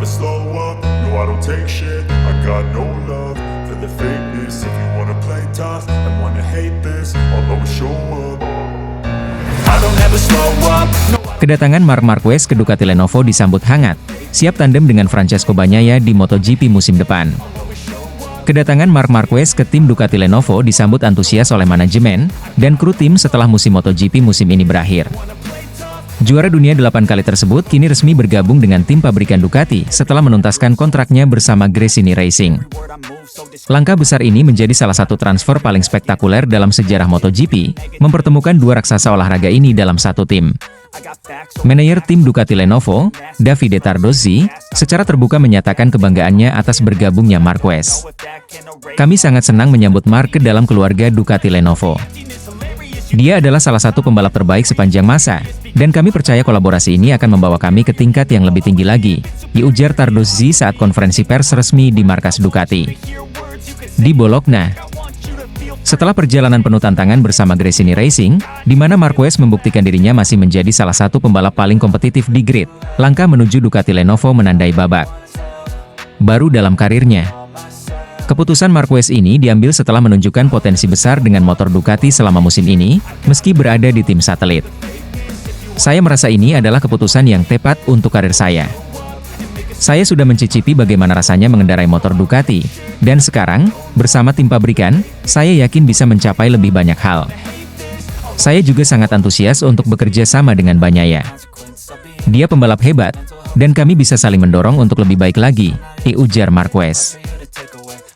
slow up, no I don't take shit. I got no love for the fakeness. If you wanna play tough and wanna hate this, I'll always show up. I don't ever slow up, no. Kedatangan Marc Marquez ke Ducati Lenovo disambut hangat, siap tandem dengan Francesco Bagnaia di MotoGP musim depan. Kedatangan Marc Marquez ke tim Ducati Lenovo disambut antusias oleh manajemen dan kru tim setelah musim MotoGP musim ini berakhir. Juara dunia 8 kali tersebut kini resmi bergabung dengan tim pabrikan Ducati setelah menuntaskan kontraknya bersama Gresini Racing. Langkah besar ini menjadi salah satu transfer paling spektakuler dalam sejarah MotoGP, mempertemukan dua raksasa olahraga ini dalam satu tim. Manajer tim Ducati Lenovo, Davide Tardozzi, secara terbuka menyatakan kebanggaannya atas bergabungnya Marquez. Kami sangat senang menyambut Marc ke dalam keluarga Ducati Lenovo. Dia adalah salah satu pembalap terbaik sepanjang masa, dan kami percaya kolaborasi ini akan membawa kami ke tingkat yang lebih tinggi lagi, diujar Tardozzi saat konferensi pers resmi di markas Ducati di Bologna. Setelah perjalanan penuh tantangan bersama Gresini Racing, di mana Marquez membuktikan dirinya masih menjadi salah satu pembalap paling kompetitif di grid, langkah menuju Ducati Lenovo menandai babak baru dalam karirnya. Keputusan Marquez ini diambil setelah menunjukkan potensi besar dengan motor Ducati selama musim ini, meski berada di tim satelit. Saya merasa ini adalah keputusan yang tepat untuk karir saya. Saya sudah mencicipi bagaimana rasanya mengendarai motor Ducati, dan sekarang, bersama tim pabrikan, saya yakin bisa mencapai lebih banyak hal. Saya juga sangat antusias untuk bekerja sama dengan Bagnaia. Dia pembalap hebat, dan kami bisa saling mendorong untuk lebih baik lagi, ujar Marquez.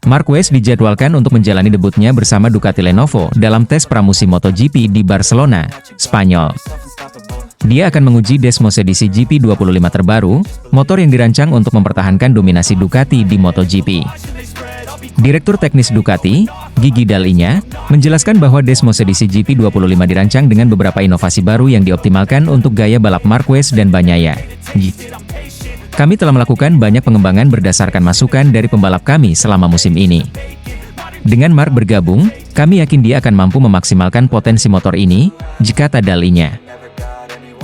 Marquez dijadwalkan untuk menjalani debutnya bersama Ducati Lenovo dalam tes pramusim MotoGP di Barcelona, Spanyol. Dia akan menguji Desmos edisi GP25 terbaru, motor yang dirancang untuk mempertahankan dominasi Ducati di MotoGP. Direktur teknis Ducati, Gigi Dall'Igna, menjelaskan bahwa Desmos edisi GP25 dirancang dengan beberapa inovasi baru yang dioptimalkan untuk gaya balap Marquez dan Bagnaia. Kami telah melakukan banyak pengembangan berdasarkan masukan dari pembalap kami selama musim ini. Dengan Marc bergabung, kami yakin dia akan mampu memaksimalkan potensi motor ini, kata Dall'Igna.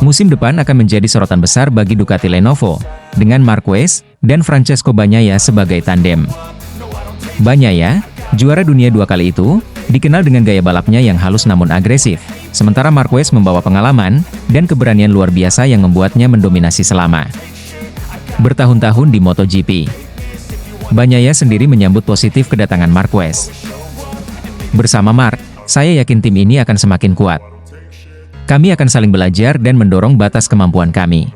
Musim depan akan menjadi sorotan besar bagi Ducati Lenovo, dengan Marquez dan Francesco Bagnaia sebagai tandem. Bagnaia, juara dunia 2 kali itu, dikenal dengan gaya balapnya yang halus namun agresif, sementara Marquez membawa pengalaman dan keberanian luar biasa yang membuatnya mendominasi selama bertahun-tahun di MotoGP. Bagnaia sendiri menyambut positif kedatangan Marquez. Bersama Marc, saya yakin tim ini akan semakin kuat. Kami akan saling belajar dan mendorong batas kemampuan kami.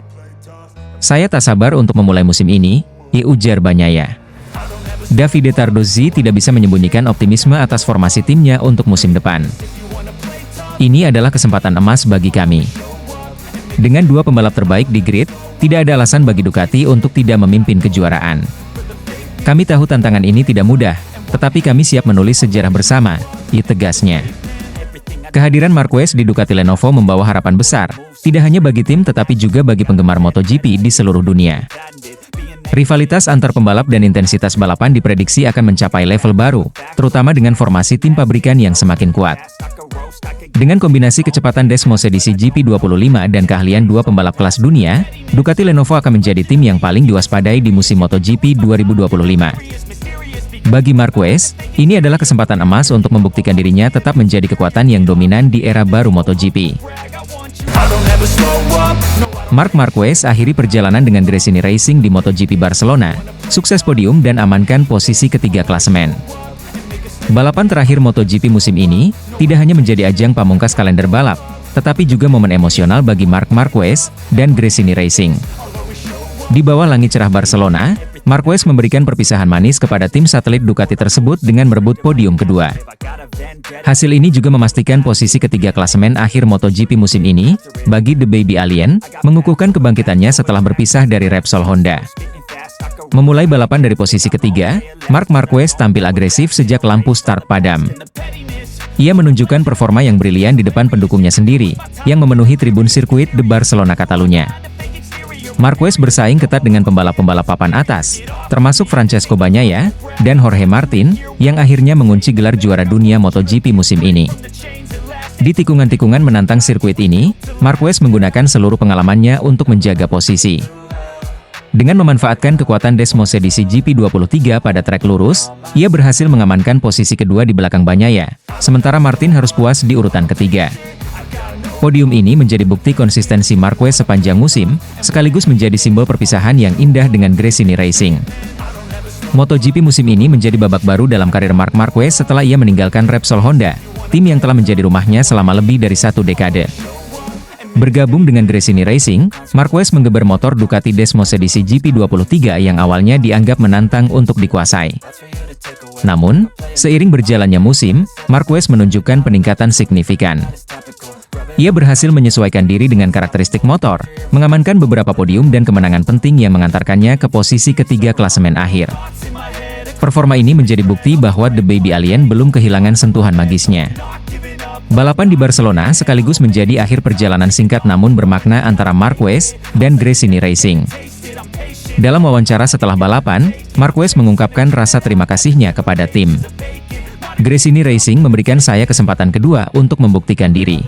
Saya tak sabar untuk memulai musim ini, ujar Bagnaia. Davide Tardozzi tidak bisa menyembunyikan optimisme atas formasi timnya untuk musim depan. Ini adalah kesempatan emas bagi kami. Dengan dua pembalap terbaik di grid, tidak ada alasan bagi Ducati untuk tidak memimpin kejuaraan. Kami tahu tantangan ini tidak mudah, tetapi kami siap menulis sejarah bersama, tegasnya. Kehadiran Marquez di Ducati Lenovo membawa harapan besar, tidak hanya bagi tim tetapi juga bagi penggemar MotoGP di seluruh dunia. Rivalitas antar pembalap dan intensitas balapan diprediksi akan mencapai level baru, terutama dengan formasi tim pabrikan yang semakin kuat. Dengan kombinasi kecepatan Desmos edisi GP25 dan keahlian dua pembalap kelas dunia, Ducati Lenovo akan menjadi tim yang paling diwaspadai di musim MotoGP 2025. Bagi Marquez, ini adalah kesempatan emas untuk membuktikan dirinya tetap menjadi kekuatan yang dominan di era baru MotoGP. Marc Marquez akhiri perjalanan dengan Gresini Racing di MotoGP Barcelona, sukses podium dan amankan posisi ketiga klasemen. Balapan terakhir MotoGP musim ini, tidak hanya menjadi ajang pamungkas kalender balap, tetapi juga momen emosional bagi Marc Marquez dan Gresini Racing. Di bawah langit cerah Barcelona, Marquez memberikan perpisahan manis kepada tim satelit Ducati tersebut dengan merebut podium kedua. Hasil ini juga memastikan posisi ketiga klasemen akhir MotoGP musim ini, bagi The Baby Alien, mengukuhkan kebangkitannya setelah berpisah dari Repsol Honda. Memulai balapan dari posisi ketiga, Marc Marquez tampil agresif sejak lampu start padam. Ia menunjukkan performa yang brilian di depan pendukungnya sendiri, yang memenuhi tribun sirkuit de Barcelona Catalunya. Marquez bersaing ketat dengan pembalap-pembalap papan atas, termasuk Francesco Bagnaia dan Jorge Martin, yang akhirnya mengunci gelar juara dunia MotoGP musim ini. Di tikungan-tikungan menantang sirkuit ini, Marquez menggunakan seluruh pengalamannya untuk menjaga posisi. Dengan memanfaatkan kekuatan Desmos edisi GP23 pada trek lurus, ia berhasil mengamankan posisi kedua di belakang Bagnaia, sementara Martin harus puas di urutan ketiga. Podium ini menjadi bukti konsistensi Marquez sepanjang musim, sekaligus menjadi simbol perpisahan yang indah dengan Gresini Racing. MotoGP musim ini menjadi babak baru dalam karir Marc Marquez setelah ia meninggalkan Repsol Honda, tim yang telah menjadi rumahnya selama lebih dari 1 dekade. Bergabung dengan Gresini Racing, Marquez menggeber motor Ducati Desmos edisi GP23 yang awalnya dianggap menantang untuk dikuasai. Namun, seiring berjalannya musim, Marquez menunjukkan peningkatan signifikan. Ia berhasil menyesuaikan diri dengan karakteristik motor, mengamankan beberapa podium dan kemenangan penting yang mengantarkannya ke posisi ketiga klasemen akhir. Performa ini menjadi bukti bahwa The Baby Alien belum kehilangan sentuhan magisnya. Balapan di Barcelona sekaligus menjadi akhir perjalanan singkat namun bermakna antara Marquez dan Gresini Racing. Dalam wawancara setelah balapan, Marquez mengungkapkan rasa terima kasihnya kepada tim. Gresini Racing memberikan saya kesempatan kedua untuk membuktikan diri.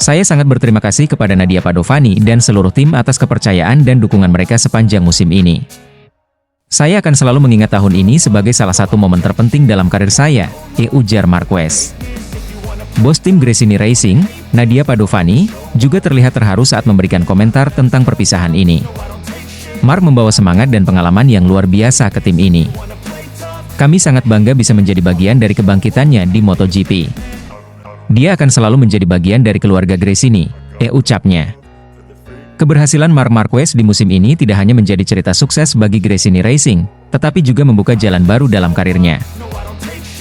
Saya sangat berterima kasih kepada Nadia Padovani dan seluruh tim atas kepercayaan dan dukungan mereka sepanjang musim ini. Saya akan selalu mengingat tahun ini sebagai salah satu momen terpenting dalam karir saya, ujar Marquez. Bos tim Gresini Racing, Nadia Padovani, juga terlihat terharu saat memberikan komentar tentang perpisahan ini. Marc membawa semangat dan pengalaman yang luar biasa ke tim ini. Kami sangat bangga bisa menjadi bagian dari kebangkitannya di MotoGP. Dia akan selalu menjadi bagian dari keluarga Gresini, ucapnya. Keberhasilan Marc Marquez di musim ini tidak hanya menjadi cerita sukses bagi Gresini Racing, tetapi juga membuka jalan baru dalam karirnya.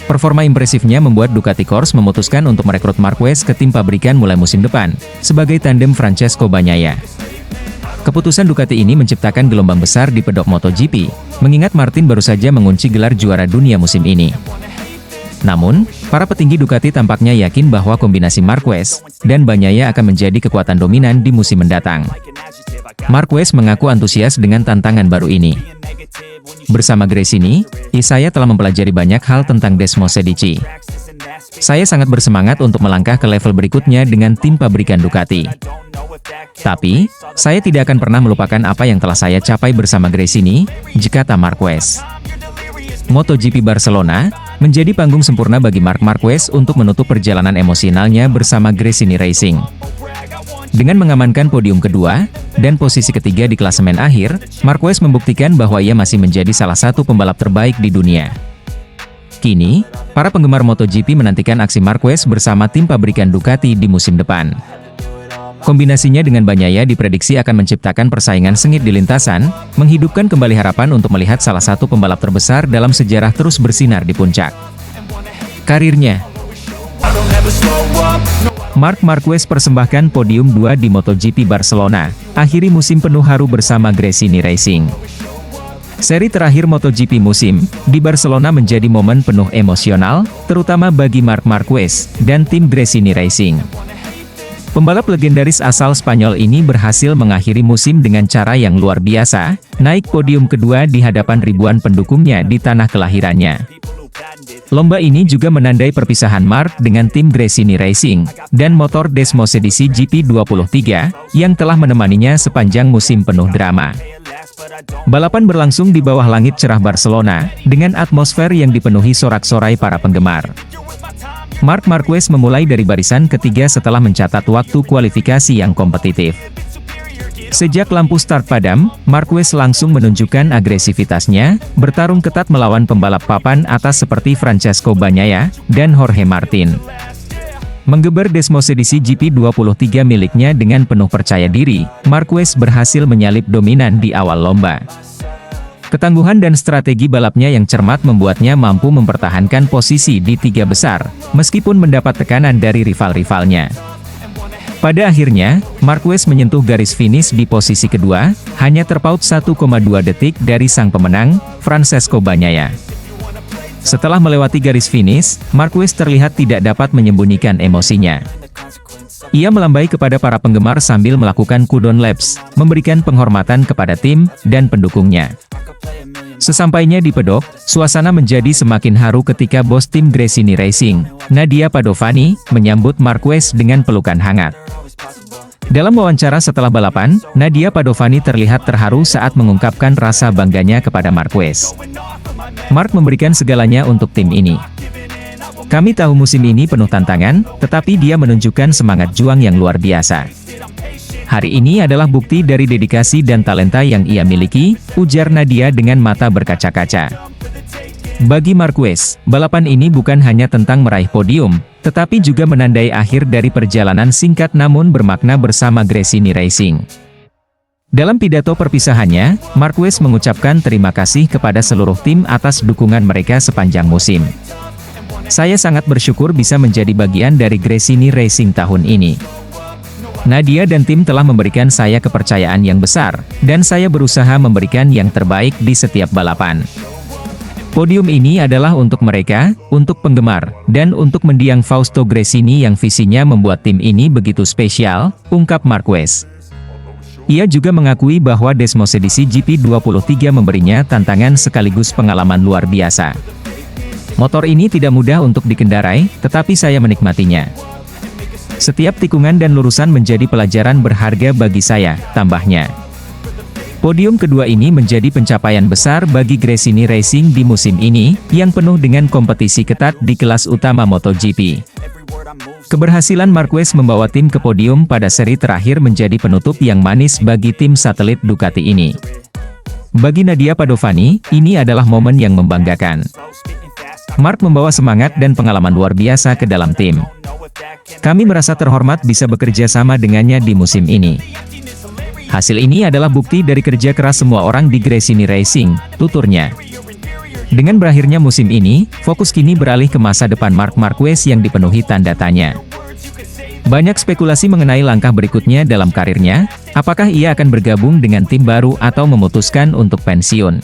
Performa impresifnya membuat Ducati Corse memutuskan untuk merekrut Marquez ke tim pabrikan mulai musim depan, sebagai tandem Francesco Bagnaia. Keputusan Ducati ini menciptakan gelombang besar di pedok MotoGP, mengingat Martin baru saja mengunci gelar juara dunia musim ini. Namun, para petinggi Ducati tampaknya yakin bahwa kombinasi Marquez dan Bagnaia akan menjadi kekuatan dominan di musim mendatang. Marquez mengaku antusias dengan tantangan baru ini. Bersama Gresini, saya telah mempelajari banyak hal tentang Desmos edisi. Saya sangat bersemangat untuk melangkah ke level berikutnya dengan tim pabrikan Ducati. Tapi, saya tidak akan pernah melupakan apa yang telah saya capai bersama Gresini, kata Marquez. MotoGP Barcelona menjadi panggung sempurna bagi Marc Marquez untuk menutup perjalanan emosionalnya bersama Gresini Racing. Dengan mengamankan podium kedua dan posisi ketiga di klasemen akhir, Marquez membuktikan bahwa ia masih menjadi salah satu pembalap terbaik di dunia. Kini, para penggemar MotoGP menantikan aksi Marquez bersama tim pabrikan Ducati di musim depan. Kombinasinya dengan Bagnaia diprediksi akan menciptakan persaingan sengit di lintasan, menghidupkan kembali harapan untuk melihat salah satu pembalap terbesar dalam sejarah terus bersinar di puncak karirnya. Marc Marquez persembahkan podium 2 di MotoGP Barcelona, akhiri musim penuh haru bersama Gresini Racing. Seri terakhir MotoGP musim di Barcelona menjadi momen penuh emosional, terutama bagi Marc Marquez dan tim Gresini Racing. Pembalap legendaris asal Spanyol ini berhasil mengakhiri musim dengan cara yang luar biasa, naik podium kedua di hadapan ribuan pendukungnya di tanah kelahirannya. Lomba ini juga menandai perpisahan Marc dengan tim Gresini Racing dan motor Desmos edisi GP23 yang telah menemaninya sepanjang musim penuh drama. Balapan berlangsung di bawah langit cerah Barcelona dengan atmosfer yang dipenuhi sorak-sorai para penggemar. Marc Marquez memulai dari barisan ketiga setelah mencatat waktu kualifikasi yang kompetitif. Sejak lampu start padam, Marquez langsung menunjukkan agresivitasnya, bertarung ketat melawan pembalap papan atas seperti Francesco Bagnaia dan Jorge Martin. Menggeber Desmos edisi GP23 miliknya dengan penuh percaya diri, Marquez berhasil menyalip dominan di awal lomba. Ketangguhan dan strategi balapnya yang cermat membuatnya mampu mempertahankan posisi di tiga besar, meskipun mendapat tekanan dari rival-rivalnya. Pada akhirnya, Marquez menyentuh garis finish di posisi kedua, hanya terpaut 1,2 detik dari sang pemenang, Francesco Bagnaia. Setelah melewati garis finish, Marquez terlihat tidak dapat menyembunyikan emosinya. Ia melambai kepada para penggemar sambil melakukan cooldown laps, memberikan penghormatan kepada tim dan pendukungnya. Sesampainya di pedok, suasana menjadi semakin haru ketika bos tim Gresini Racing, Nadia Padovani, menyambut Marquez dengan pelukan hangat. Dalam wawancara setelah balapan, Nadia Padovani terlihat terharu saat mengungkapkan rasa bangganya kepada Marquez. Mark memberikan segalanya untuk tim ini. Kami tahu musim ini penuh tantangan, tetapi dia menunjukkan semangat juang yang luar biasa. Hari ini adalah bukti dari dedikasi dan talenta yang ia miliki, ujar Nadia dengan mata berkaca-kaca. Bagi Marquez, balapan ini bukan hanya tentang meraih podium, tetapi juga menandai akhir dari perjalanan singkat namun bermakna bersama Gresini Racing. Dalam pidato perpisahannya, Marquez mengucapkan terima kasih kepada seluruh tim atas dukungan mereka sepanjang musim. Saya sangat bersyukur bisa menjadi bagian dari Gresini Racing tahun ini. Nadia dan tim telah memberikan saya kepercayaan yang besar, dan saya berusaha memberikan yang terbaik di setiap balapan. Podium ini adalah untuk mereka, untuk penggemar, dan untuk mendiang Fausto Gresini yang visinya membuat tim ini begitu spesial, ungkap Marquez. Ia juga mengakui bahwa Desmosedici GP23 memberinya tantangan sekaligus pengalaman luar biasa. Motor ini tidak mudah untuk dikendarai, tetapi saya menikmatinya. Setiap tikungan dan lurusan menjadi pelajaran berharga bagi saya, tambahnya. Podium kedua ini menjadi pencapaian besar bagi Gresini Racing di musim ini, yang penuh dengan kompetisi ketat di kelas utama MotoGP. Keberhasilan Marquez membawa tim ke podium pada seri terakhir menjadi penutup yang manis bagi tim satelit Ducati ini. Bagi Nadia Padovani, ini adalah momen yang membanggakan. Mark membawa semangat dan pengalaman luar biasa ke dalam tim. Kami merasa terhormat bisa bekerja sama dengannya di musim ini. Hasil ini adalah bukti dari kerja keras semua orang di Gresini Racing, tuturnya. Dengan berakhirnya musim ini, fokus kini beralih ke masa depan Marc Marquez yang dipenuhi tanda tanya. Banyak spekulasi mengenai langkah berikutnya dalam karirnya, apakah ia akan bergabung dengan tim baru atau memutuskan untuk pensiun.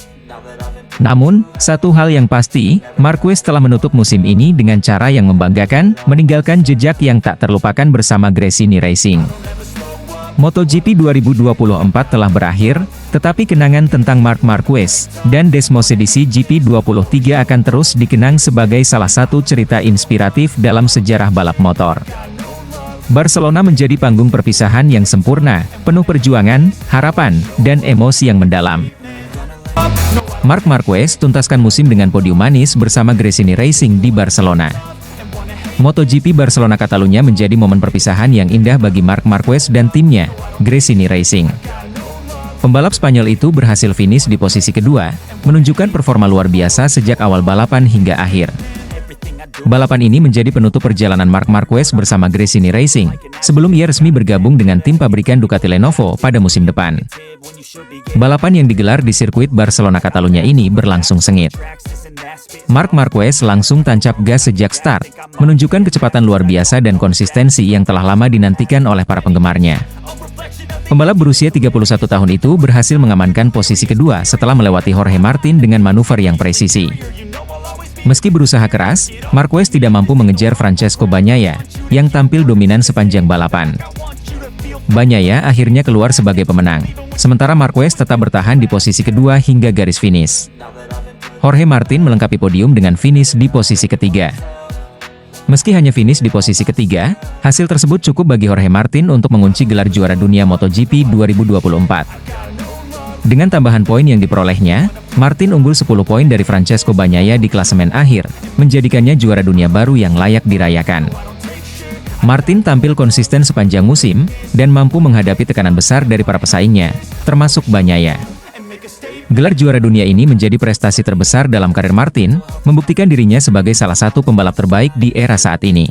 Namun, satu hal yang pasti, Marquez telah menutup musim ini dengan cara yang membanggakan, meninggalkan jejak yang tak terlupakan bersama Gresini Racing. MotoGP 2024 telah berakhir, tetapi kenangan tentang Marc Marquez dan Desmosedici GP23 akan terus dikenang sebagai salah satu cerita inspiratif dalam sejarah balap motor. Barcelona menjadi panggung perpisahan yang sempurna, penuh perjuangan, harapan, dan emosi yang mendalam. Marc Marquez tuntaskan musim dengan podium manis bersama Gresini Racing di Barcelona. MotoGP Barcelona Catalunya menjadi momen perpisahan yang indah bagi Marc Marquez dan timnya, Gresini Racing. Pembalap Spanyol itu berhasil finish di posisi kedua, menunjukkan performa luar biasa sejak awal balapan hingga akhir. Balapan ini menjadi penutup perjalanan Marc Marquez bersama Gresini Racing, sebelum ia resmi bergabung dengan tim pabrikan Ducati Lenovo pada musim depan. Balapan yang digelar di sirkuit Barcelona Catalunya ini berlangsung sengit. Marc Marquez langsung tancap gas sejak start, menunjukkan kecepatan luar biasa dan konsistensi yang telah lama dinantikan oleh para penggemarnya. Pembalap berusia 31 tahun itu berhasil mengamankan posisi kedua setelah melewati Jorge Martin dengan manuver yang presisi. Meski berusaha keras, Marquez tidak mampu mengejar Francesco Bagnaia, yang tampil dominan sepanjang balapan. Bagnaia akhirnya keluar sebagai pemenang, sementara Marquez tetap bertahan di posisi kedua hingga garis finish. Jorge Martin melengkapi podium dengan finish di posisi ketiga. Meski hanya finish di posisi ketiga, hasil tersebut cukup bagi Jorge Martin untuk mengunci gelar juara dunia MotoGP 2024. Dengan tambahan poin yang diperolehnya, Martin unggul 10 poin dari Francesco Bagnaia di klasemen akhir, menjadikannya juara dunia baru yang layak dirayakan. Martin tampil konsisten sepanjang musim, dan mampu menghadapi tekanan besar dari para pesaingnya, termasuk Bagnaia. Gelar juara dunia ini menjadi prestasi terbesar dalam karir Martin, membuktikan dirinya sebagai salah satu pembalap terbaik di era saat ini.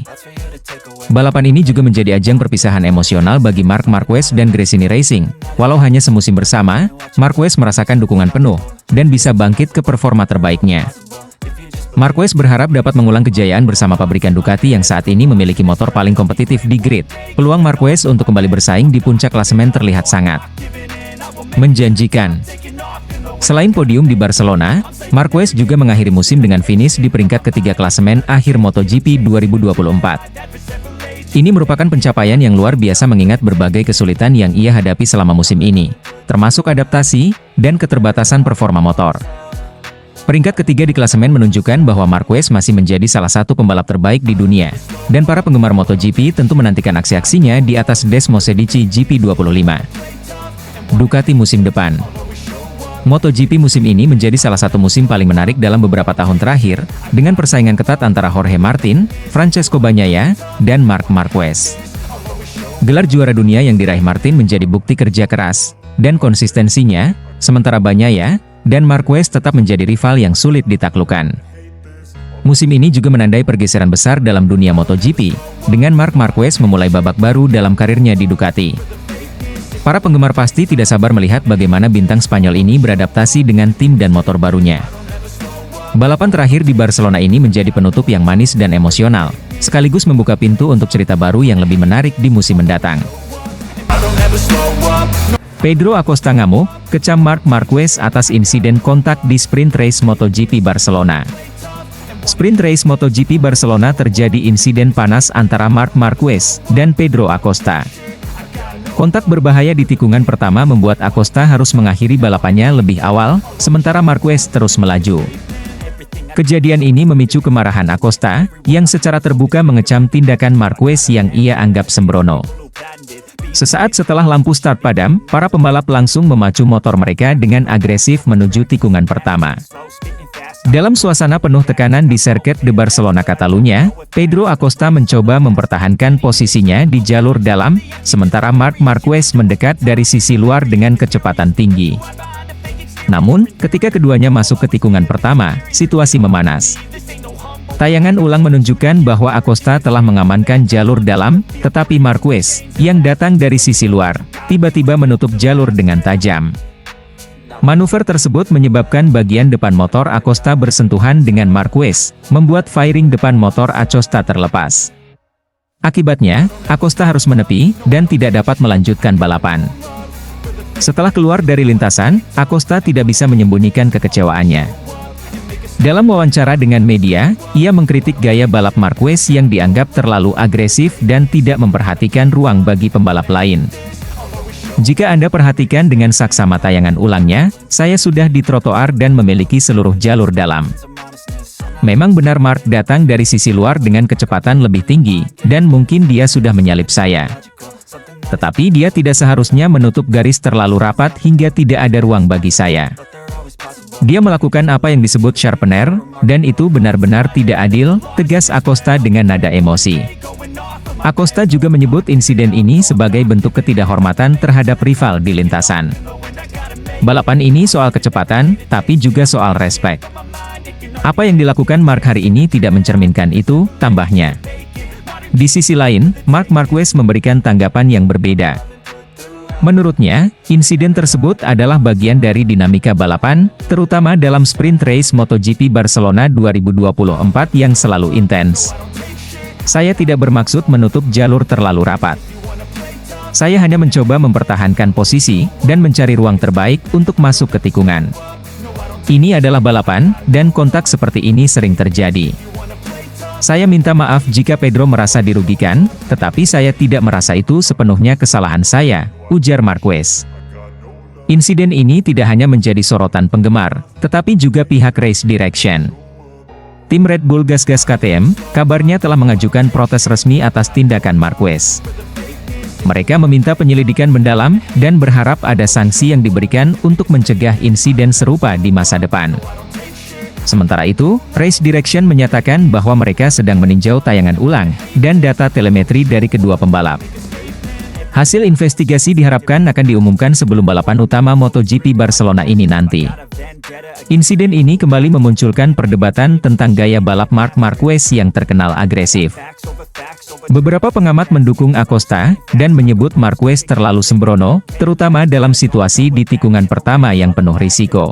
Balapan ini juga menjadi ajang perpisahan emosional bagi Marc Marquez dan Gresini Racing. Walau hanya semusim bersama, Marquez merasakan dukungan penuh, dan bisa bangkit ke performa terbaiknya. Marquez berharap dapat mengulang kejayaan bersama pabrikan Ducati yang saat ini memiliki motor paling kompetitif di grid. Peluang Marquez untuk kembali bersaing di puncak klasemen terlihat sangat menjanjikan. Selain podium di Barcelona, Marquez juga mengakhiri musim dengan finish di peringkat ketiga klasemen akhir MotoGP 2024. Ini merupakan pencapaian yang luar biasa mengingat berbagai kesulitan yang ia hadapi selama musim ini, termasuk adaptasi dan keterbatasan performa motor. Peringkat ketiga di klasemen menunjukkan bahwa Marquez masih menjadi salah satu pembalap terbaik di dunia, dan para penggemar MotoGP tentu menantikan aksi-aksinya di atas Desmosedici GP25. Ducati musim depan. MotoGP musim ini menjadi salah satu musim paling menarik dalam beberapa tahun terakhir, dengan persaingan ketat antara Jorge Martin, Francesco Bagnaia, dan Marc Marquez. Gelar juara dunia yang diraih Martin menjadi bukti kerja keras dan konsistensinya, sementara Bagnaia dan Marquez tetap menjadi rival yang sulit ditaklukkan. Musim ini juga menandai pergeseran besar dalam dunia MotoGP, dengan Marc Marquez memulai babak baru dalam karirnya di Ducati. Para penggemar pasti tidak sabar melihat bagaimana bintang Spanyol ini beradaptasi dengan tim dan motor barunya. Balapan terakhir di Barcelona ini menjadi penutup yang manis dan emosional, sekaligus membuka pintu untuk cerita baru yang lebih menarik di musim mendatang. Pedro Acosta ngamuk, kecam Marc Marquez atas insiden kontak di sprint race MotoGP Barcelona. Sprint race MotoGP Barcelona terjadi insiden panas antara Marc Marquez dan Pedro Acosta. Kontak berbahaya di tikungan pertama membuat Acosta harus mengakhiri balapannya lebih awal, sementara Marquez terus melaju. Kejadian ini memicu kemarahan Acosta, yang secara terbuka mengecam tindakan Marquez yang ia anggap sembrono. Sesaat setelah lampu start padam, para pembalap langsung memacu motor mereka dengan agresif menuju tikungan pertama. Dalam suasana penuh tekanan di sirkuit de Barcelona Catalunya, Pedro Acosta mencoba mempertahankan posisinya di jalur dalam, sementara Marc Marquez mendekat dari sisi luar dengan kecepatan tinggi. Namun, ketika keduanya masuk ke tikungan pertama, situasi memanas. Tayangan ulang menunjukkan bahwa Acosta telah mengamankan jalur dalam, tetapi Marquez, yang datang dari sisi luar, tiba-tiba menutup jalur dengan tajam. Manuver tersebut menyebabkan bagian depan motor Acosta bersentuhan dengan Marquez, membuat fairing depan motor Acosta terlepas. Akibatnya, Acosta harus menepi, dan tidak dapat melanjutkan balapan. Setelah keluar dari lintasan, Acosta tidak bisa menyembunyikan kekecewaannya. Dalam wawancara dengan media, ia mengkritik gaya balap Marquez yang dianggap terlalu agresif dan tidak memperhatikan ruang bagi pembalap lain. Jika Anda perhatikan dengan saksama tayangan ulangnya, saya sudah di trotoar dan memiliki seluruh jalur dalam. Memang benar Marc datang dari sisi luar dengan kecepatan lebih tinggi, dan mungkin dia sudah menyalip saya. Tetapi dia tidak seharusnya menutup garis terlalu rapat hingga tidak ada ruang bagi saya. Dia melakukan apa yang disebut sharpener, dan itu benar-benar tidak adil, tegas Acosta dengan nada emosi. Acosta juga menyebut insiden ini sebagai bentuk ketidakhormatan terhadap rival di lintasan. Balapan ini soal kecepatan, tapi juga soal respek. Apa yang dilakukan Marc hari ini tidak mencerminkan itu, tambahnya. Di sisi lain, Marc Marquez memberikan tanggapan yang berbeda. Menurutnya, insiden tersebut adalah bagian dari dinamika balapan, terutama dalam sprint race MotoGP Barcelona 2024 yang selalu intens. Saya tidak bermaksud menutup jalur terlalu rapat. Saya hanya mencoba mempertahankan posisi, dan mencari ruang terbaik untuk masuk ke tikungan. Ini adalah balapan, dan kontak seperti ini sering terjadi. Saya minta maaf jika Pedro merasa dirugikan, tetapi saya tidak merasa itu sepenuhnya kesalahan saya, ujar Marquez. Insiden ini tidak hanya menjadi sorotan penggemar, tetapi juga pihak Race Direction. Tim Red Bull Gas-Gas KTM, kabarnya telah mengajukan protes resmi atas tindakan Marquez. Mereka meminta penyelidikan mendalam, dan berharap ada sanksi yang diberikan untuk mencegah insiden serupa di masa depan. Sementara itu, Race Direction menyatakan bahwa mereka sedang meninjau tayangan ulang, dan data telemetri dari kedua pembalap. Hasil investigasi diharapkan akan diumumkan sebelum balapan utama MotoGP Barcelona ini nanti. Insiden ini kembali memunculkan perdebatan tentang gaya balap Marc Marquez yang terkenal agresif. Beberapa pengamat mendukung Acosta, dan menyebut Marquez terlalu sembrono, terutama dalam situasi di tikungan pertama yang penuh risiko.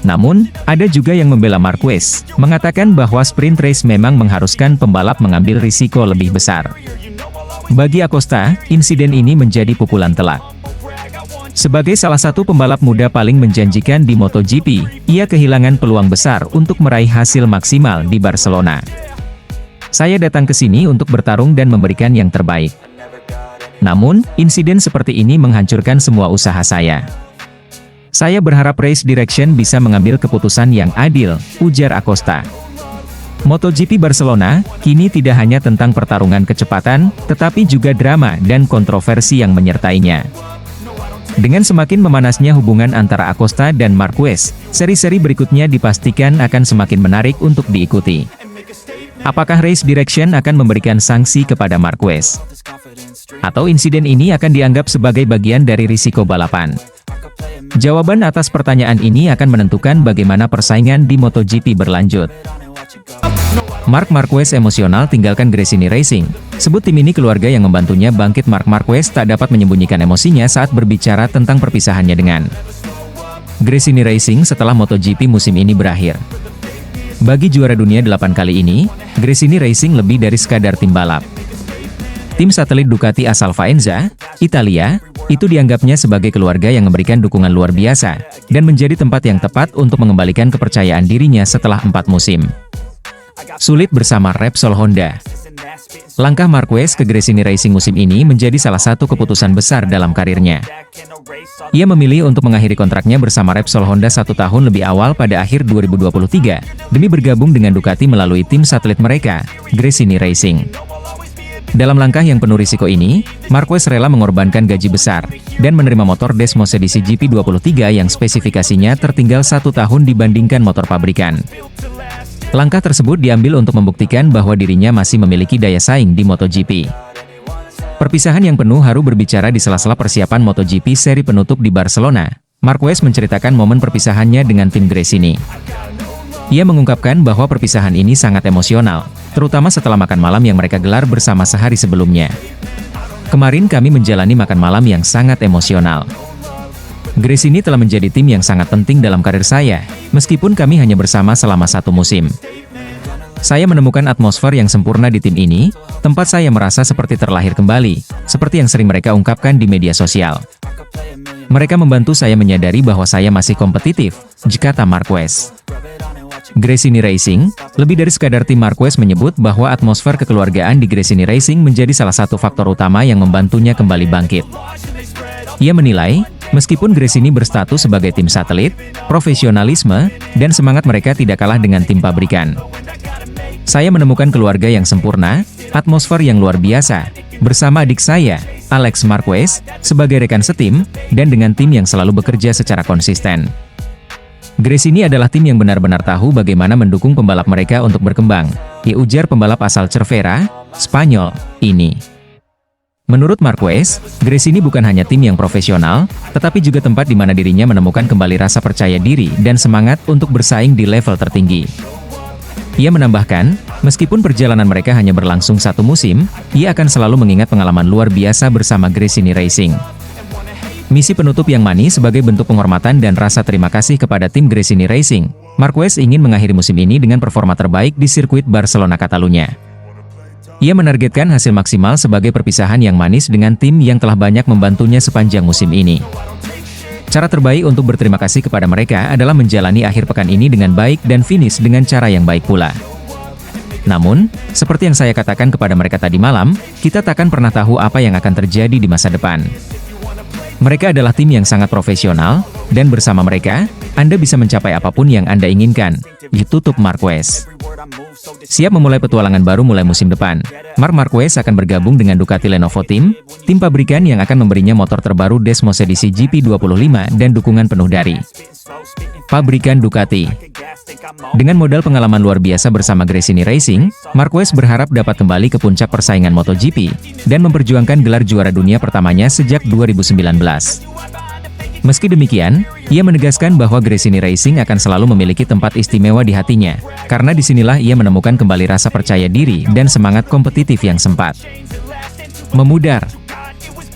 Namun, ada juga yang membela Marquez, mengatakan bahwa sprint race memang mengharuskan pembalap mengambil risiko lebih besar. Bagi Acosta, insiden ini menjadi pukulan telak. Sebagai salah satu pembalap muda paling menjanjikan di MotoGP, ia kehilangan peluang besar untuk meraih hasil maksimal di Barcelona. Saya datang ke sini untuk bertarung dan memberikan yang terbaik. Namun, insiden seperti ini menghancurkan semua usaha saya. Saya berharap Race Direction bisa mengambil keputusan yang adil, ujar Acosta. MotoGP Barcelona, kini tidak hanya tentang pertarungan kecepatan, tetapi juga drama dan kontroversi yang menyertainya. Dengan semakin memanasnya hubungan antara Acosta dan Marquez, seri-seri berikutnya dipastikan akan semakin menarik untuk diikuti. Apakah Race Direction akan memberikan sanksi kepada Marquez? Atau insiden ini akan dianggap sebagai bagian dari risiko balapan? Jawaban atas pertanyaan ini akan menentukan bagaimana persaingan di MotoGP berlanjut. Marc Marquez emosional tinggalkan Gresini Racing. Sebut tim ini keluarga yang membantunya bangkit. Marc Marquez tak dapat menyembunyikan emosinya saat berbicara tentang perpisahannya dengan Gresini Racing setelah MotoGP musim ini berakhir. Bagi juara dunia 8 kali ini, Gresini Racing lebih dari sekadar tim balap. Tim satelit Ducati asal Faenza, Italia, itu dianggapnya sebagai keluarga yang memberikan dukungan luar biasa, dan menjadi tempat yang tepat untuk mengembalikan kepercayaan dirinya setelah 4 musim sulit bersama Repsol Honda. Langkah Marquez ke Gresini Racing musim ini menjadi salah satu keputusan besar dalam karirnya. Ia memilih untuk mengakhiri kontraknya bersama Repsol Honda 1 tahun lebih awal pada akhir 2023, demi bergabung dengan Ducati melalui tim satelit mereka, Gresini Racing. Dalam langkah yang penuh risiko ini, Marquez rela mengorbankan gaji besar, dan menerima motor Desmos edisi GP23 yang spesifikasinya tertinggal 1 tahun dibandingkan motor pabrikan. Langkah tersebut diambil untuk membuktikan bahwa dirinya masih memiliki daya saing di MotoGP. Perpisahan yang penuh haru berbicara di sela-sela persiapan MotoGP seri penutup di Barcelona. Marquez menceritakan momen perpisahannya dengan tim Gresini. Ia mengungkapkan bahwa perpisahan ini sangat emosional, terutama setelah makan malam yang mereka gelar bersama sehari sebelumnya. Kemarin kami menjalani makan malam yang sangat emosional. Gresini telah menjadi tim yang sangat penting dalam karir saya, meskipun kami hanya bersama selama 1 musim. Saya menemukan atmosfer yang sempurna di tim ini, tempat saya merasa seperti terlahir kembali, seperti yang sering mereka ungkapkan di media sosial. Mereka membantu saya menyadari bahwa saya masih kompetitif, kata Marquez. Gresini Racing, lebih dari sekadar tim. Marquez menyebut bahwa atmosfer kekeluargaan di Gresini Racing menjadi salah satu faktor utama yang membantunya kembali bangkit. Ia menilai, meskipun Gresini berstatus sebagai tim satelit, profesionalisme, dan semangat mereka tidak kalah dengan tim pabrikan. Saya menemukan keluarga yang sempurna, atmosfer yang luar biasa, bersama adik saya, Alex Marquez, sebagai rekan setim, dan dengan tim yang selalu bekerja secara konsisten. Gresini adalah tim yang benar-benar tahu bagaimana mendukung pembalap mereka untuk berkembang, ujar pembalap asal Cervera, Spanyol, ini. Menurut Marquez, Gresini bukan hanya tim yang profesional, tetapi juga tempat di mana dirinya menemukan kembali rasa percaya diri dan semangat untuk bersaing di level tertinggi. Ia menambahkan, meskipun perjalanan mereka hanya berlangsung 1 musim, ia akan selalu mengingat pengalaman luar biasa bersama Gresini Racing. Misi penutup yang manis sebagai bentuk penghormatan dan rasa terima kasih kepada tim Gresini Racing, Marquez ingin mengakhiri musim ini dengan performa terbaik di sirkuit Barcelona Catalunya. Ia menargetkan hasil maksimal sebagai perpisahan yang manis dengan tim yang telah banyak membantunya sepanjang musim ini. Cara terbaik untuk berterima kasih kepada mereka adalah menjalani akhir pekan ini dengan baik dan finish dengan cara yang baik pula. Namun, seperti yang saya katakan kepada mereka tadi malam, kita takkan pernah tahu apa yang akan terjadi di masa depan. Mereka adalah tim yang sangat profesional, dan bersama mereka, Anda bisa mencapai apapun yang Anda inginkan, ditutup Marquez. Siap memulai petualangan baru mulai musim depan, Marc Marquez akan bergabung dengan Ducati Lenovo Team, tim pabrikan yang akan memberinya motor terbaru Desmos edisi GP25 dan dukungan penuh dari pabrikan Ducati. Dengan modal pengalaman luar biasa bersama Gresini Racing, Marquez berharap dapat kembali ke puncak persaingan MotoGP, dan memperjuangkan gelar juara dunia pertamanya sejak 2019. Meski demikian, ia menegaskan bahwa Gresini Racing akan selalu memiliki tempat istimewa di hatinya, karena disinilah ia menemukan kembali rasa percaya diri dan semangat kompetitif yang sempat memudar.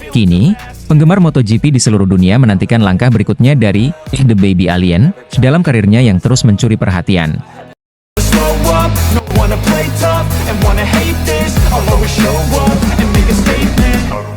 Kini, penggemar MotoGP di seluruh dunia menantikan langkah berikutnya dari The Baby Alien dalam karirnya yang terus mencuri perhatian. wanna play tough and wanna hate this. I'll always show up and make a statement.